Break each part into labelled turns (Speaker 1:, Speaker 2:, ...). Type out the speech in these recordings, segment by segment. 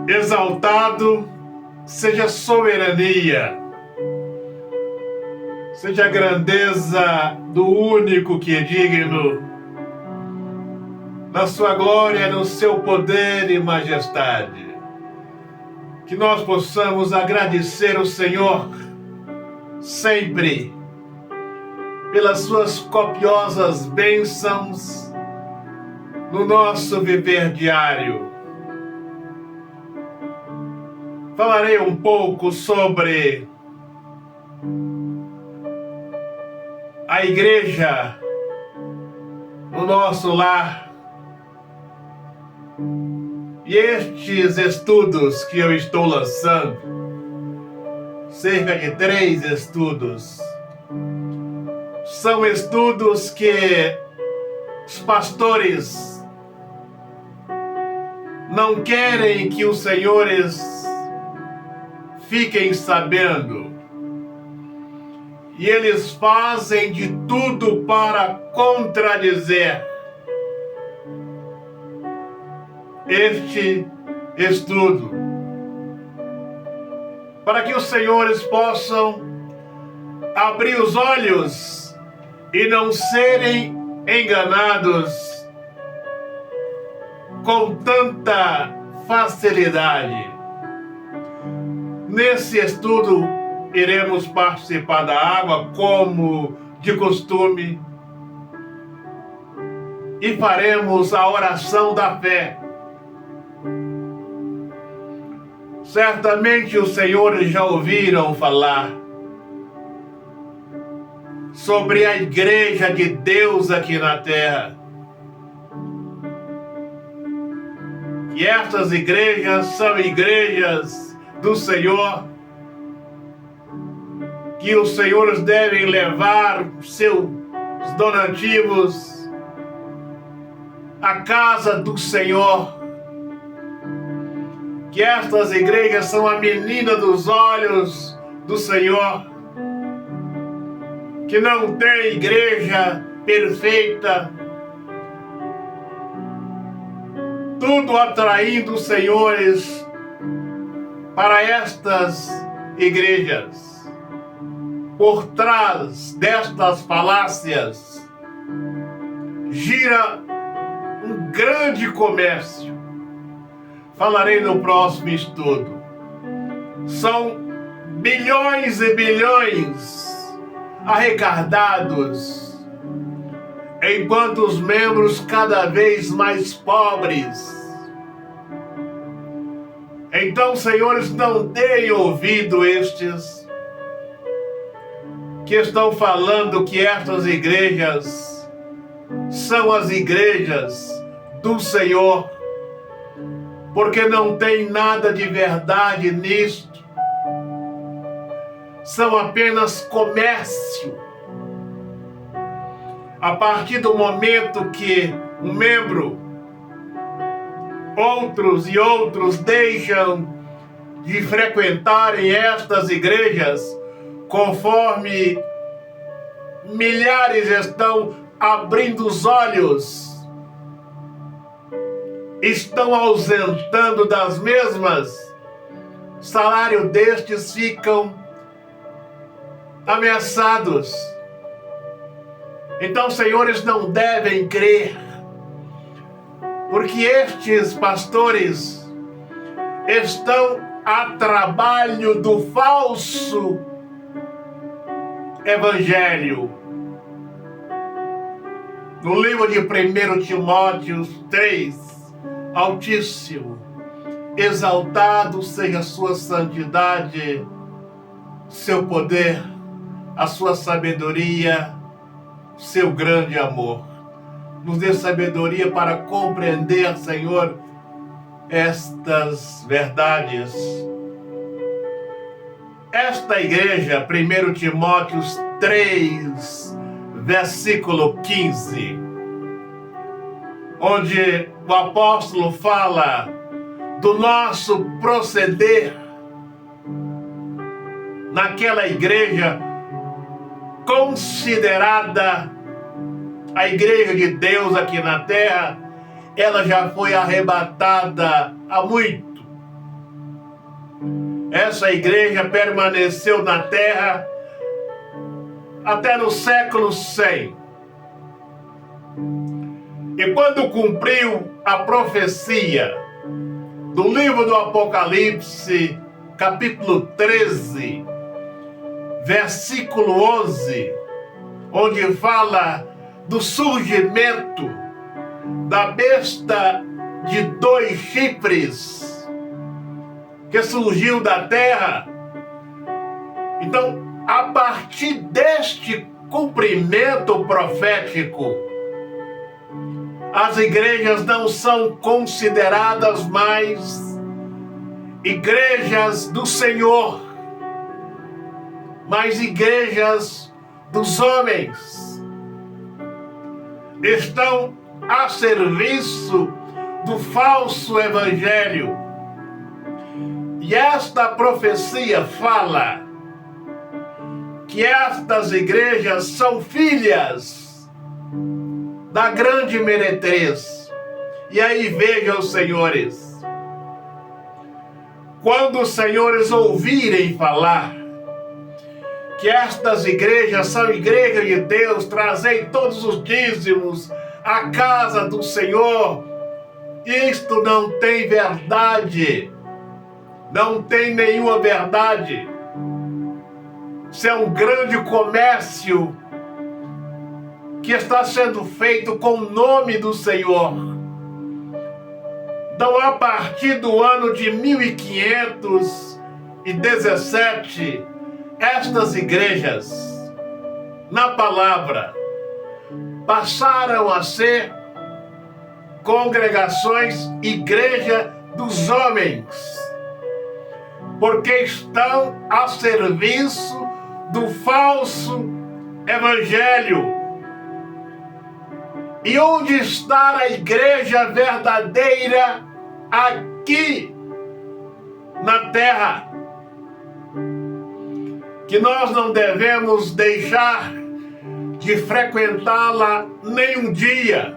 Speaker 1: Exaltado seja a soberania, seja a grandeza do único que é digno, na sua glória, no seu poder e majestade. Que nós possamos agradecer ao Senhor sempre pelas suas copiosas bênçãos no nosso viver diário. Falarei um pouco sobre a igreja no nosso lar. E estes estudos que eu estou lançando, cerca de 3 estudos, são estudos que os pastores não querem que os senhores fiquem sabendo. E eles fazem de tudo para contradizer este estudo, para que os senhores possam abrir os olhos e não serem enganados com tanta facilidade. Nesse estudo, iremos participar da água, como de costume, e faremos a oração da fé. Certamente os senhores já ouviram falar sobre a igreja de Deus aqui na terra. E estas igrejas são igrejas do Senhor, que os senhores devem levar seus donativos à casa do Senhor. Que estas igrejas são a menina dos olhos do Senhor, que não tem igreja perfeita, tudo atraindo os senhores para estas igrejas. Por trás destas falácias gira um grande comércio. Falarei no próximo estudo. São bilhões e bilhões arrecadados, enquanto os membros cada vez mais pobres. Então, senhores, não deem ouvido estes que estão falando que estas igrejas são as igrejas do Senhor, porque não tem nada de verdade nisto. São apenas comércio. A partir do momento que um membro, outros e outros deixam de frequentarem estas igrejas, conforme milhares estão abrindo os olhos, estão ausentando das mesmas, salário destes ficam ameaçados. Então, senhores, não devem crer, porque estes pastores estão a trabalho do falso evangelho. No livro de 1 Timóteo 3, Altíssimo, exaltado seja a sua santidade, seu poder, a sua sabedoria, seu grande amor. Nos dê sabedoria para compreender, Senhor, estas verdades. Esta igreja, 1 Timóteo 3, versículo 15, onde o apóstolo fala do nosso proceder naquela igreja considerada a igreja de Deus aqui na terra, ela já foi arrebatada há muito. Essa igreja permaneceu na terra até no século 100. E quando cumpriu a profecia do livro do Apocalipse, capítulo 13, versículo 11, onde fala do surgimento da besta de 2 chifres que surgiu da terra. Então, a partir deste cumprimento profético, as igrejas não são consideradas mais igrejas do Senhor, mas igrejas dos homens. Estão a serviço do falso evangelho. E esta profecia fala que estas igrejas são filhas da grande meretriz. E aí vejam, senhores, quando os senhores ouvirem falar que estas igrejas são igrejas de Deus, trazei todos os dízimos à casa do Senhor, isto não tem verdade, não tem nenhuma verdade. Isso é um grande comércio que está sendo feito com o nome do Senhor. Então, a partir do ano de 1517, estas igrejas, na palavra, passaram a ser congregações, igreja dos homens, porque estão a serviço do falso evangelho. E onde está a igreja verdadeira aqui na terra? Que nós não devemos deixar de frequentá-la nem um dia.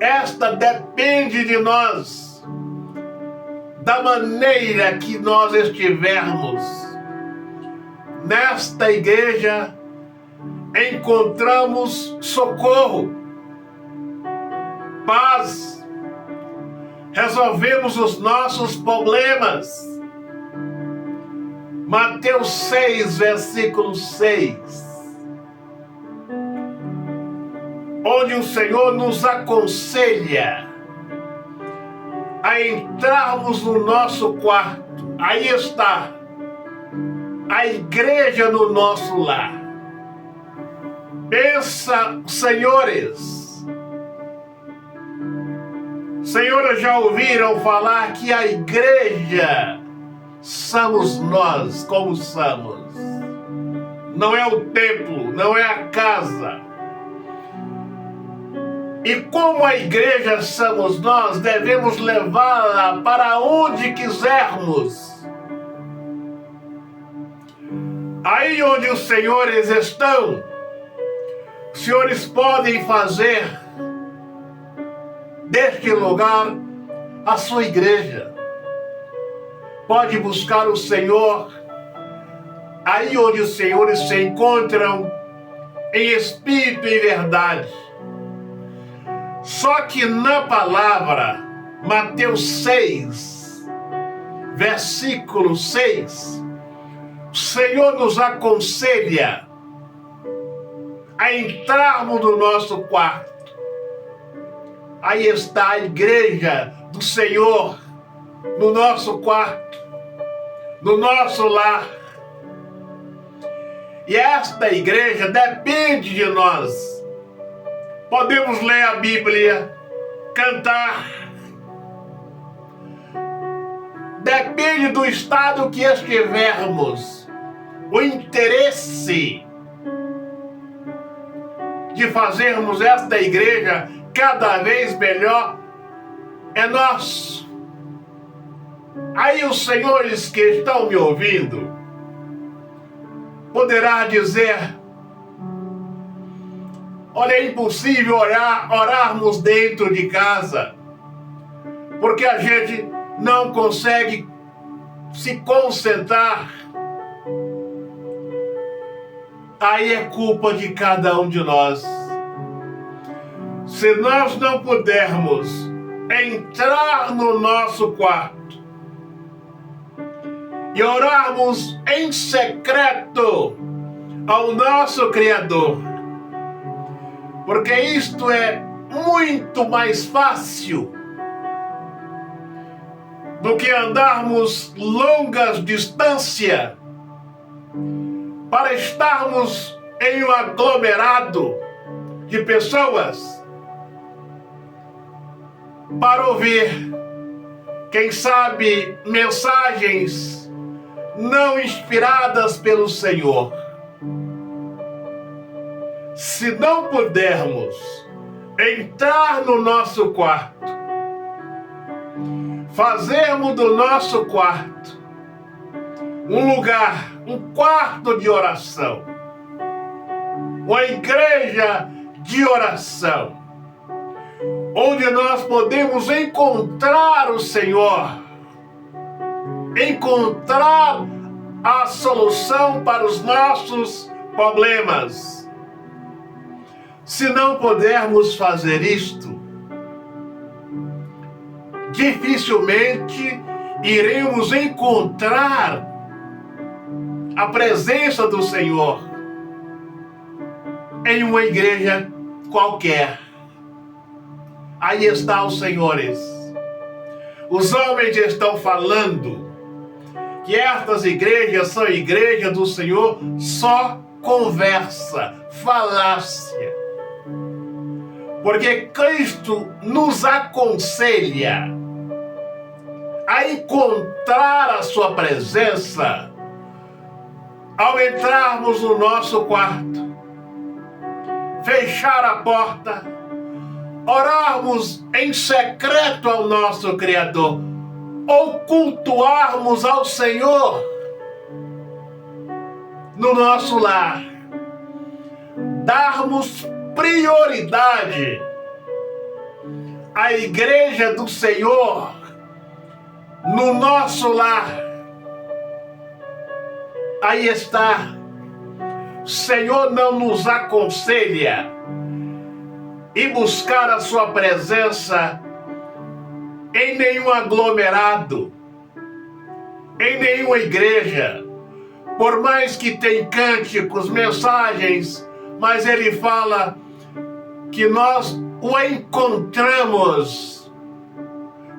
Speaker 1: Esta depende de nós, da maneira que nós estivermos. Nesta igreja encontramos socorro, paz, resolvemos os nossos problemas. Mateus 6, versículo 6, onde o Senhor nos aconselha a entrarmos no nosso quarto. Aí está a igreja no nosso lar. Pensa, senhores, já ouviram falar que a igreja somos nós, como somos. Não é o templo, não é a casa. E como a igreja somos nós, devemos levá-la para onde quisermos. Aí onde os senhores estão, os senhores podem fazer deste lugar a sua igreja. Pode buscar o Senhor aí onde os senhores se encontram, em espírito e verdade. Só que na palavra, Mateus 6, versículo 6, o Senhor nos aconselha a entrarmos no nosso quarto. Aí está a igreja do Senhor no nosso quarto, no nosso lar. E esta igreja depende de nós. Podemos ler a Bíblia, cantar. Depende do estado que estivermos. O interesse de fazermos esta igreja cada vez melhor é nosso. Aí os senhores que estão me ouvindo poderá dizer: olha, é impossível orarmos dentro de casa, porque a gente não consegue se concentrar, aí é culpa de cada um de nós. Se nós não pudermos entrar no nosso quarto e orarmos em secreto ao nosso Criador, porque isto é muito mais fácil do que andarmos longas distâncias para estarmos em um aglomerado de pessoas para ouvir, quem sabe, mensagens não inspiradas pelo Senhor. Se não pudermos entrar no nosso quarto, fazermos do nosso quarto um lugar, um quarto de oração, uma igreja de oração, onde nós podemos encontrar o Senhor, encontrar a solução para os nossos problemas. Se não pudermos fazer isto, dificilmente iremos encontrar a presença do Senhor em uma igreja qualquer. Aí está os senhores. Os homens estão falando que estas igrejas são igrejas do Senhor, só conversa, falácia. Porque Cristo nos aconselha a encontrar a sua presença ao entrarmos no nosso quarto, fechar a porta, orarmos em secreto ao nosso Criador, ou cultuarmos ao Senhor no nosso lar, darmos prioridade à igreja do Senhor no nosso lar. Aí está. O Senhor não nos aconselha ir buscar a sua presença em nenhum aglomerado, em nenhuma igreja, por mais que tenha cânticos, mensagens, mas ele fala que nós o encontramos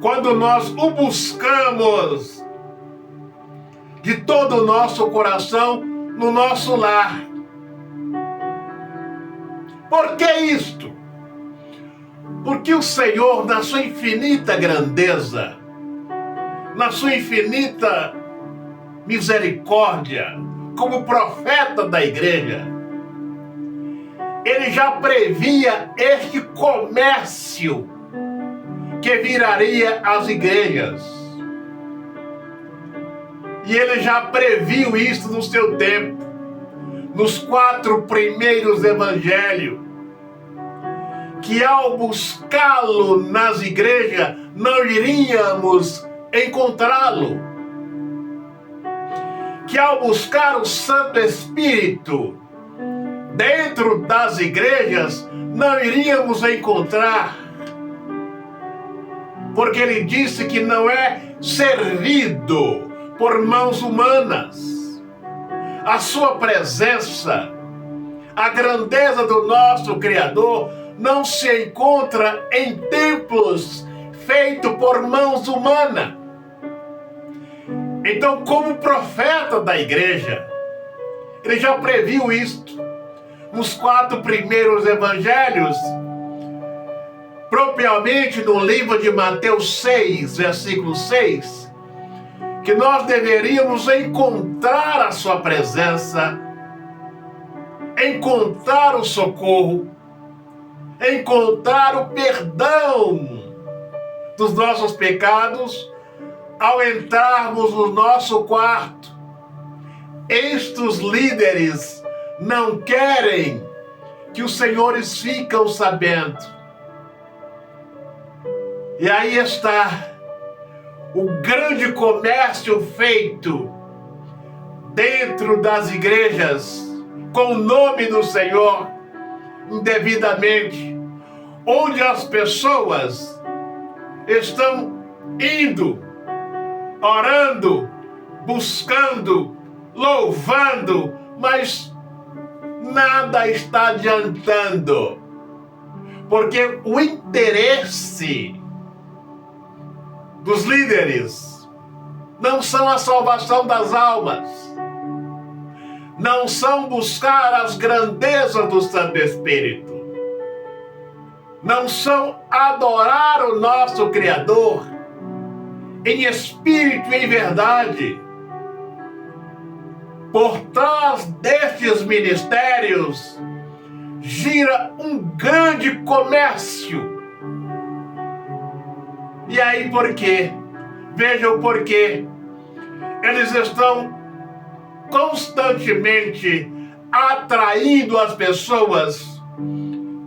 Speaker 1: quando nós o buscamos de todo o nosso coração no nosso lar. Por que isto? Porque o Senhor, na sua infinita grandeza, na sua infinita misericórdia, como profeta da igreja, ele já previa este comércio que viraria as igrejas. E ele já previu isso no seu tempo, nos 4 primeiros evangelhos, que ao buscá-lo nas igrejas, não iríamos encontrá-lo. Que ao buscar o Santo Espírito dentro das igrejas, não iríamos encontrar. Porque ele disse que não é servido por mãos humanas. A sua presença, a grandeza do nosso Criador, não se encontra em templos feitos por mãos humanas. Então, como profeta da igreja, ele já previu isto nos 4 primeiros evangelhos, propriamente no livro de Mateus 6, versículo 6, que nós deveríamos encontrar a sua presença, encontrar o socorro, encontrar o perdão dos nossos pecados ao entrarmos no nosso quarto. Estes líderes não querem que os senhores fiquem sabendo. E aí está o grande comércio feito dentro das igrejas com o nome do Senhor indevidamente, onde as pessoas estão indo, orando, buscando, louvando, mas nada está adiantando, porque o interesse dos líderes não são a salvação das almas, não são buscar as grandezas do Santo Espírito, não são adorar o nosso Criador em espírito e em verdade. Por trás destes ministérios gira um grande comércio. E aí por quê? Vejam o porquê. Eles estão constantemente atraindo as pessoas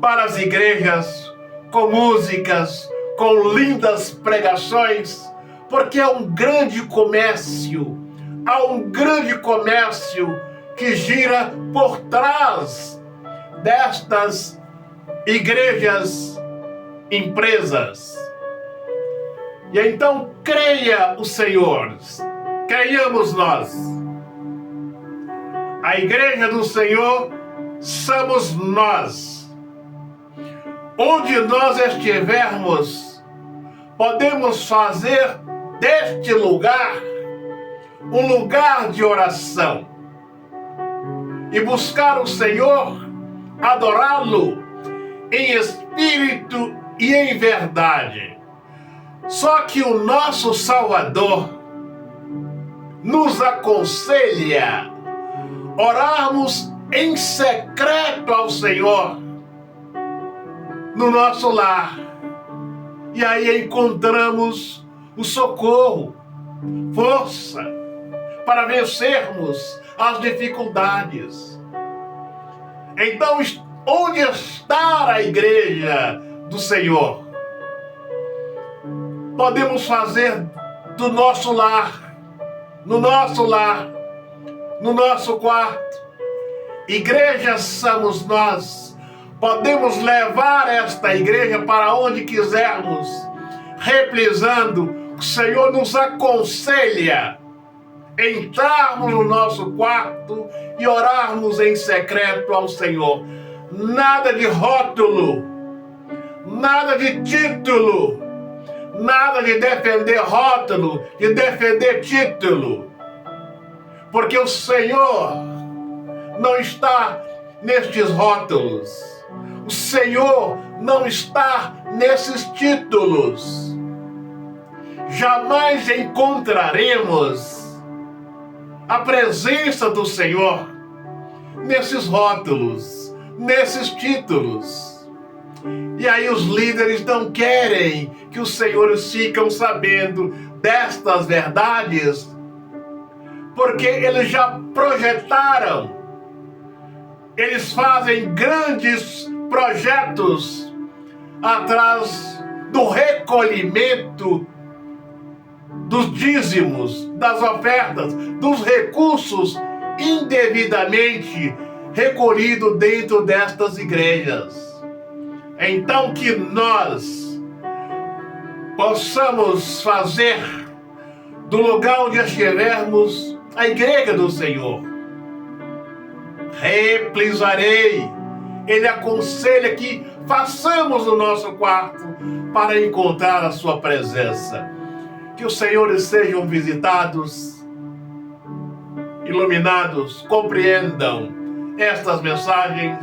Speaker 1: para as igrejas com músicas, com lindas pregações, porque é um grande comércio. Há um grande comércio que gira por trás destas igrejas, empresas. E então creia o Senhor, creiamos nós. A igreja do Senhor somos nós. Onde nós estivermos, podemos fazer deste lugar um lugar de oração e buscar o Senhor, adorá-lo em espírito e em verdade. Só que o nosso Salvador nos aconselha orarmos em secreto ao Senhor no nosso lar. E aí encontramos o socorro, força para vencermos as dificuldades. Então, onde está a igreja do Senhor? Podemos fazer do nosso lar, no nosso quarto. Igreja somos nós. Podemos levar esta igreja para onde quisermos, reprisando. O Senhor nos aconselha entrarmos no nosso quarto e orarmos em secreto ao Senhor. Nada de rótulo, nada de título, nada de defender rótulo, de defender título, porque o Senhor não está nestes rótulos, o Senhor não está nesses títulos. Jamais encontraremos a presença do Senhor nesses rótulos, nesses títulos. E aí os líderes não querem que os senhores fiquem sabendo destas verdades, porque eles já projetaram, eles fazem grandes projetos atrás do recolhimento dos dízimos, das ofertas, dos recursos indevidamente recolhidos dentro destas igrejas. Então que nós possamos fazer do lugar onde estivermos a igreja do Senhor. Reprisarei. Ele aconselha que façamos o nosso quarto para encontrar a sua presença. Que os senhores sejam visitados, iluminados, compreendam estas mensagens.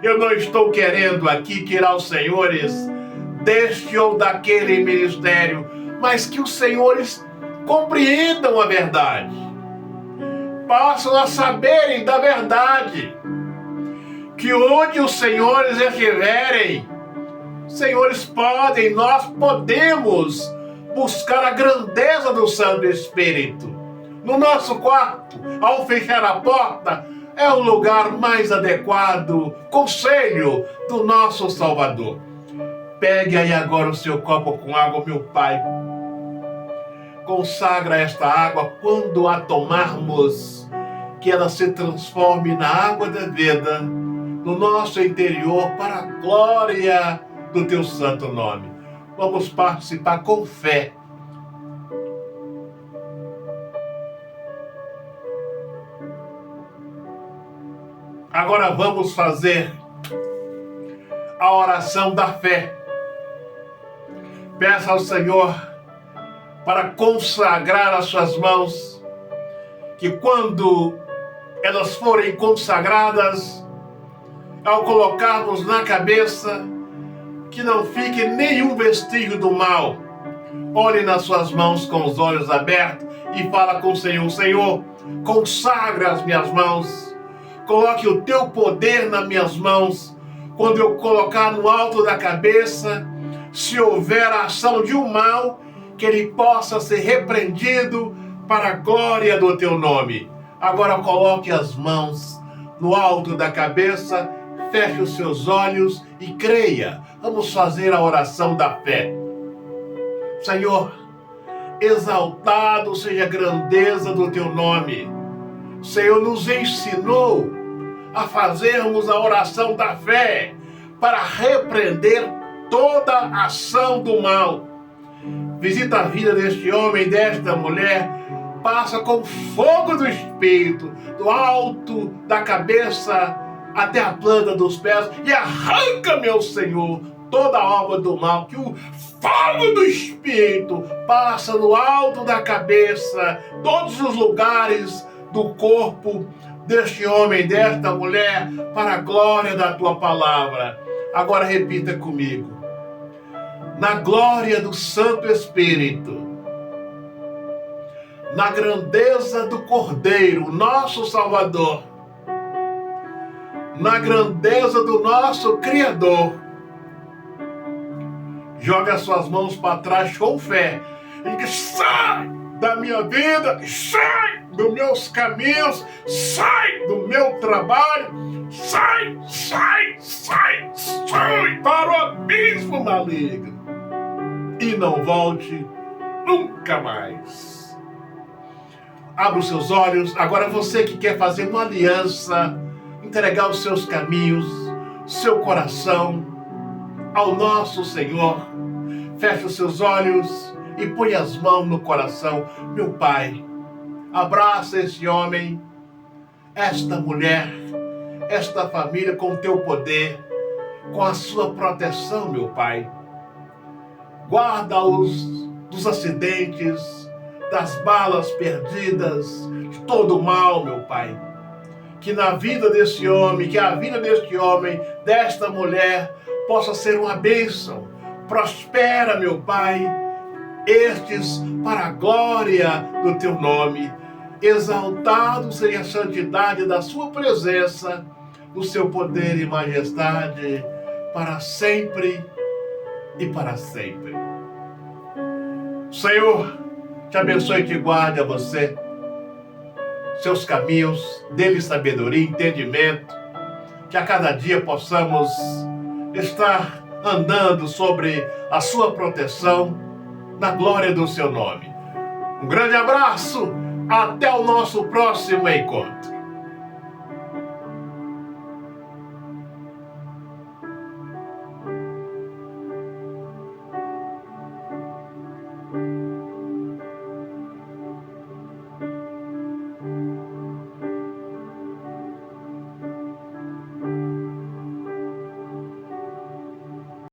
Speaker 1: Eu não estou querendo aqui tirar os senhores deste ou daquele ministério, mas que os senhores compreendam a verdade, passam a saberem da verdade, que onde os senhores estiverem, senhores podem, nós podemos buscar a grandeza do Santo Espírito. No nosso quarto, ao fechar a porta, é o lugar mais adequado, conselho do nosso Salvador. Pegue aí agora o seu copo com água, meu Pai. Consagra esta água quando a tomarmos, que ela se transforme na água da vida no nosso interior para a glória do teu santo nome. Vamos participar com fé. Agora vamos fazer a oração da fé. Peça ao Senhor para consagrar as suas mãos, que quando elas forem consagradas, ao colocarmos na cabeça, que não fique nenhum vestígio do mal. Olhe nas suas mãos com os olhos abertos e fala com o Senhor: Senhor, consagra as minhas mãos, coloque o teu poder nas minhas mãos. Quando eu colocar no alto da cabeça, se houver a ação de um mal, que ele possa ser repreendido para a glória do teu nome. Agora coloque as mãos no alto da cabeça, feche os seus olhos e creia. Vamos fazer a oração da fé. Senhor, exaltado seja a grandeza do teu nome. O Senhor nos ensinou a fazermos a oração da fé para repreender toda ação do mal. Visita a vida deste homem, desta mulher, passa com fogo do Espírito, do alto da cabeça até a planta dos pés, e arranca, meu Senhor, toda a obra do mal, que o fogo do Espírito passa no alto da cabeça, todos os lugares do corpo deste homem, desta mulher, para a glória da tua palavra. Agora repita comigo: na glória do Santo Espírito, na grandeza do Cordeiro, nosso Salvador, na grandeza do nosso Criador, joga as suas mãos para trás com fé e diga: sai da minha vida, sai dos meus caminhos, sai do meu trabalho, sai para o abismo maligno e não volte nunca mais. Abra os seus olhos. Agora você que quer fazer uma aliança, entregar os seus caminhos, seu coração ao nosso Senhor, feche os seus olhos e põe as mãos no coração. Meu Pai, abraça esse homem, esta mulher, esta família com o teu poder, com a sua proteção, meu Pai. Guarda-os dos acidentes, das balas perdidas, de todo o mal, meu Pai. Que na vida desse homem, que a vida deste homem, desta mulher, possa ser uma bênção. Prospera, meu Pai, estes para a glória do teu nome. Exaltado seja a santidade da sua presença, o seu poder e majestade, para sempre e para sempre. Senhor, te abençoe e te guarde a você, seus caminhos, dê-lhe sabedoria, entendimento, que a cada dia possamos estar andando sobre a sua proteção, na glória do seu nome. Um grande abraço, até o nosso próximo encontro.